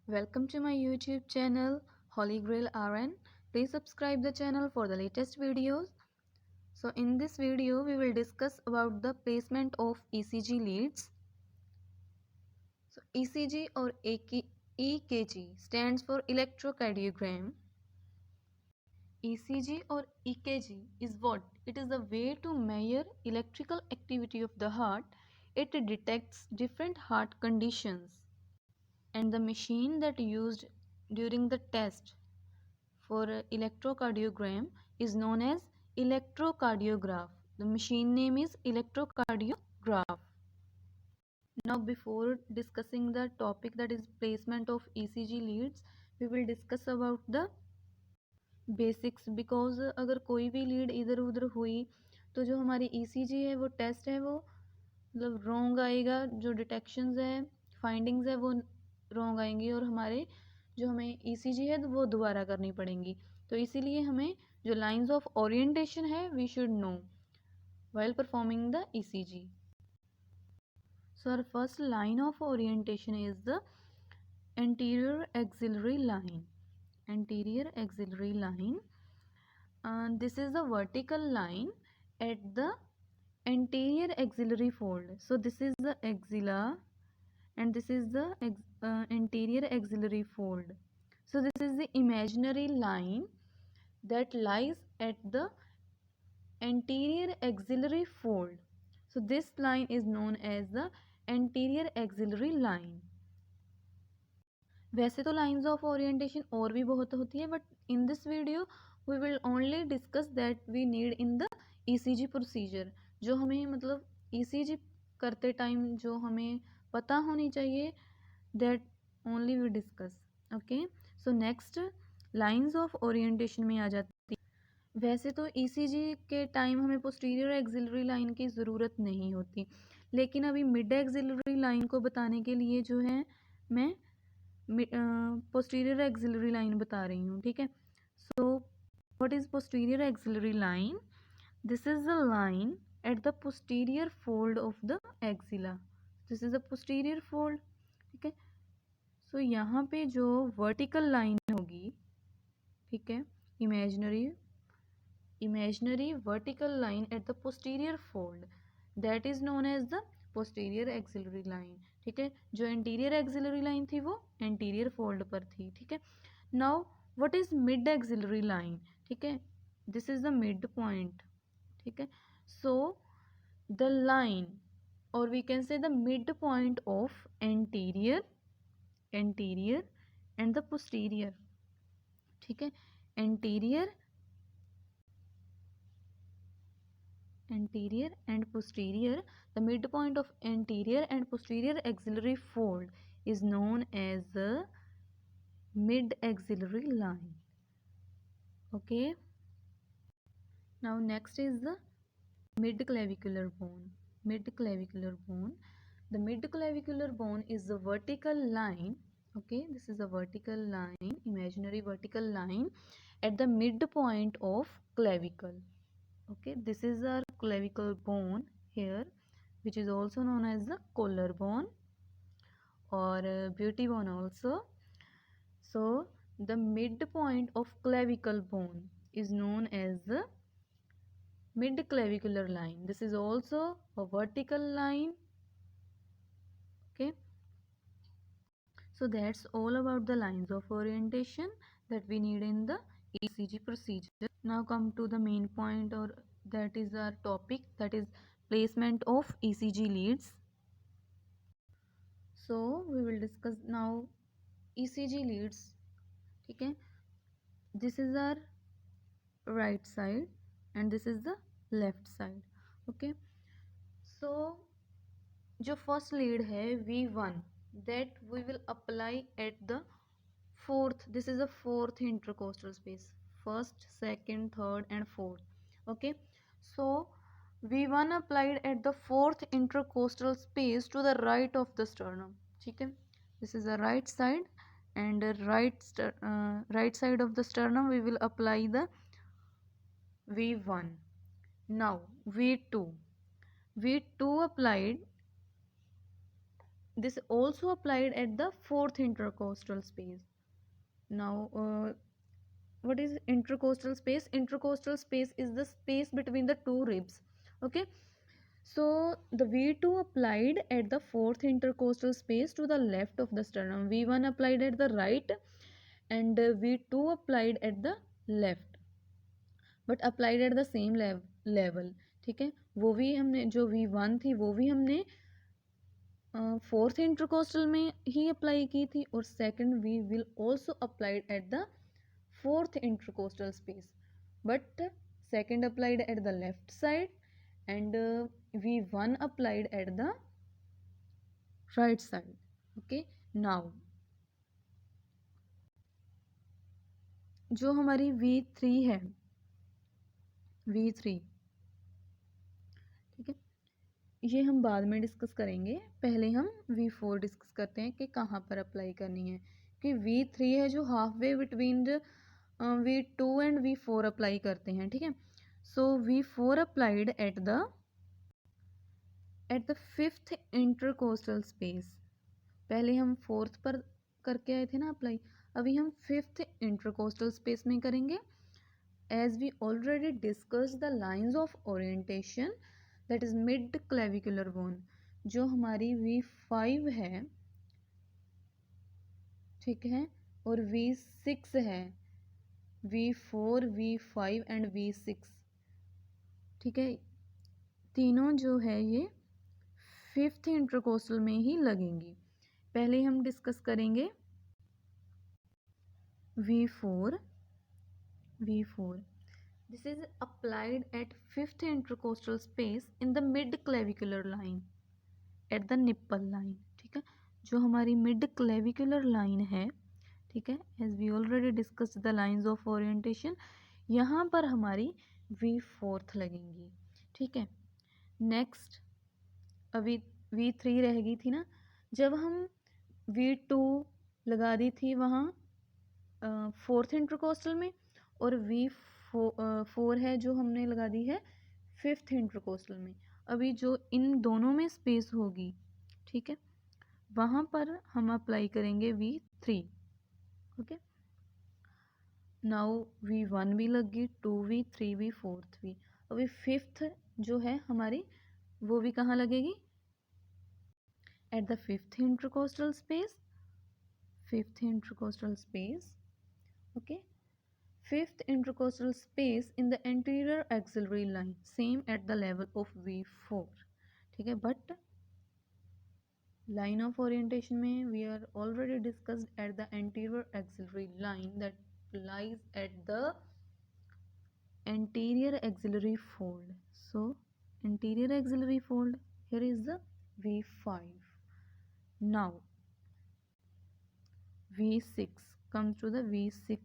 Welcome to my YouTube channel Holy Grail RN. Please subscribe the channel for the latest videos. So in this video we will discuss about the placement of ECG leads. So ECG or EKG stands for electrocardiogram. ECG or EKG is what? It is a way to measure electrical activity of the heart. It detects different heart conditions, and the machine that used during the test for electrocardiogram is known as electrocardiograph. The machine name is electrocardiograph. Now before discussing the topic, that is placement of ECG leads, we will discuss about the basics because अगर कोई भी lead इधर उधर हुई तो जो हमारी ECG है वो टेस्ट है वो मतलब रॉन्ग आएगा, जो डिटेक्शंस है फाइंडिंग्स है वो रॉन्ग आएंगी और हमारे जो हमें ECG है वो दोबारा करनी पड़ेंगी। तो इसीलिए हमें जो लाइंस ऑफ ओरिएंटेशन है we should know while performing the ECG. So our first line of orientation is the anterior axillary line. Anterior axillary line. This is the vertical line at the anterior axillary fold. So this is the axilla and this is the anterior axillary fold. So this is the imaginary line that lies at the anterior axillary fold. So this line is known as the anterior axillary line. वैसे तो lines of orientation और भी बहुत होती है, but in this video we will only discuss that we need in the ECG procedure, जो हमें मतलब ECG करते टाइम जो हमें पता होनी चाहिए, that only we discuss. Okay, so next lines of orientation में आ जाती है। वैसे तो ECG के टाइम हमें पोस्टीरियर एक्सिलरी लाइन की ज़रूरत नहीं होती, लेकिन अभी मिड एक्सिलरी लाइन को बताने के लिए जो है मैं पोस्टीरियर एक्सिलरी लाइन बता रही हूँ। ठीक है, so what is posterior axillary line? This is the line at the posterior fold of the axilla. This is the posterior fold. ठीक है, सो यहाँ पे जो वर्टिकल लाइन होगी, ठीक है, imaginary vertical line at the posterior fold, that is known as the posterior axillary line। ठीक है, जो इंटीरियर एक्सिलरी लाइन थी वो एंटीरियर फोल्ड पर थी। ठीक है, now what is mid axillary line? ठीक है, this is the mid point. ठीक है, सो द लाइन और we can say the mid point of anterior and the posterior. ठीक है, anterior and posterior, the midpoint of anterior and posterior axillary fold is known as the mid axillary line. Okay, now next is the mid clavicular bone. The mid clavicular bone is the vertical line. Okay, this is a vertical line, imaginary vertical line at the midpoint of clavicle. Okay, this is our clavicle bone here, which is also known as the collarbone or beauty bone also. So the midpoint of clavicle bone is known as the mid clavicular line. This is also a vertical line. Okay, so that's all about the lines of orientation that we need in the ECG procedure. Now come to the main point, or that is our topic, that is placement of ECG leads. So we will discuss now ECG leads. ठीक है, this is our right side and this is the left side. Okay, so जो first lead है V1, that we will apply at the fourth, this is the fourth intercostal space, first, second, third and fourth. Okay, so V1 applied at the fourth intercostal space to the right of the sternum. ठीक है, this is the right side and right side of the sternum we will apply the V1. Now V2 applied this also applied at the fourth intercostal space. Now, what is intercostal space? Intercostal space is the space between the two ribs. Okay, so the V2 applied at the fourth intercostal space to the left of the sternum. V1 applied at the right and V2 applied at the left, but applied at the same level. ठीक है, वो भी हमने जो V1 थी वो भी हमने फोर्थ इंटरकोस्टल में ही अप्लाई की थी, और second we will also applied at the fourth intercostal space, but second applied at the left side and V1 applied at the right side. Okay, now जो हमारी V3 है, V3, ठीक है, ये हम बाद में डिस्कस करेंगे. पहले हम V4 डिस्कस करते हैं कि कहाँ पर अप्लाई करनी है. कि V3 है जो half way between V2 and V4 apply करते हैं. ठीक है, सो V4 applied at the fifth intercostal space. पहले हम फोर्थ पर करके आए थे ना अप्लाई, अभी हम फिफ्थ इंटरकोस्टल स्पेस में करेंगे. As we already discuss the lines of orientation, that is mid clavicular bone, जो हमारी V5 है, ठीक है, और V6 है, V4, V5 एंड V6. ठीक है, तीनों जो है ये फिफ्थ इंटरकोस्टल में ही लगेंगी. पहले हम डिस्कस करेंगे V4. This is applied at fifth intercostal space in the mid clavicular line at the nipple line. ठीक है, जो हमारी mid clavicular line है, ठीक है, as we already discussed the lines of orientation, यहाँ पर हमारी V4 लगेंगी. ठीक है, नेक्स्ट अभी V3 रह गई थी ना, जब हम V2 लगा दी थी वहाँ फोर्थ इंटरकोस्टल में, और V4 है जो हमने लगा दी है फिफ्थ इंटरकोस्टल में. अभी जो इन दोनों में स्पेस होगी, ठीक है, वहाँ पर हम अप्लाई करेंगे V3. ओके, नाउ V1 भी लग गई, 2V, 3V, 4V. अभी फिफ्थ जो है हमारी वो भी कहाँ लगेगी? At the fifth intercostal space. Okay, fifth intercostal space in the anterior axillary line, same at the level of V4. ठीक है, but line of orientation में we are already discussed at the anterior axillary line that lies at the anterior axillary fold. So anterior axillary fold, here is the V5. Now V6 comes to the V6.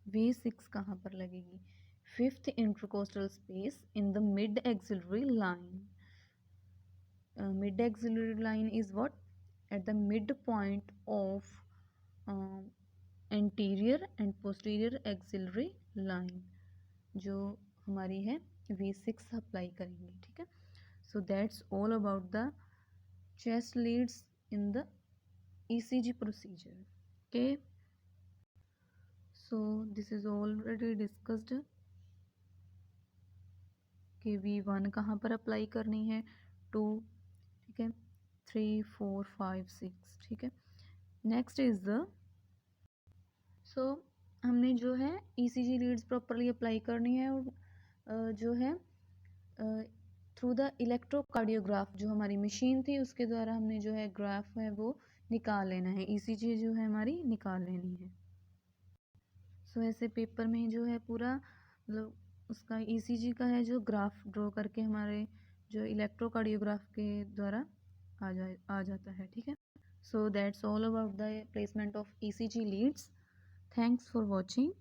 V6 कहाँ पर लगेगी? Fifth intercostal space in the mid axillary line. Mid axillary line is what? At the mid point of anterior and posterior axillary line, जो हमारी है V6 apply करेंगे. ठीक है, so that's all about the chest leads in the ECG procedure. Okay, so this is already discussed कि V1 कहाँ पर apply करनी है, 2, ठीक है, 3, 4, 5, 6. ठीक है, नेक्स्ट इज द, सो हमने जो है ECG लीड्स प्रॉपरली अप्लाई करनी है, और जो है थ्रू द इलेक्ट्रोकार्डियोग्राफ, जो हमारी मशीन थी उसके द्वारा हमने जो है ग्राफ है वो निकाल लेना है, ECG जो है हमारी निकाल लेनी है. सो ऐसे पेपर में जो है पूरा मतलब उसका ECG का है जो ग्राफ ड्रॉ करके हमारे जो इलेक्ट्रोकार्डियोग्राफ के द्वारा आ जाता है. ठीक है, so that's all about the placement of ECG leads. Thanks for watching.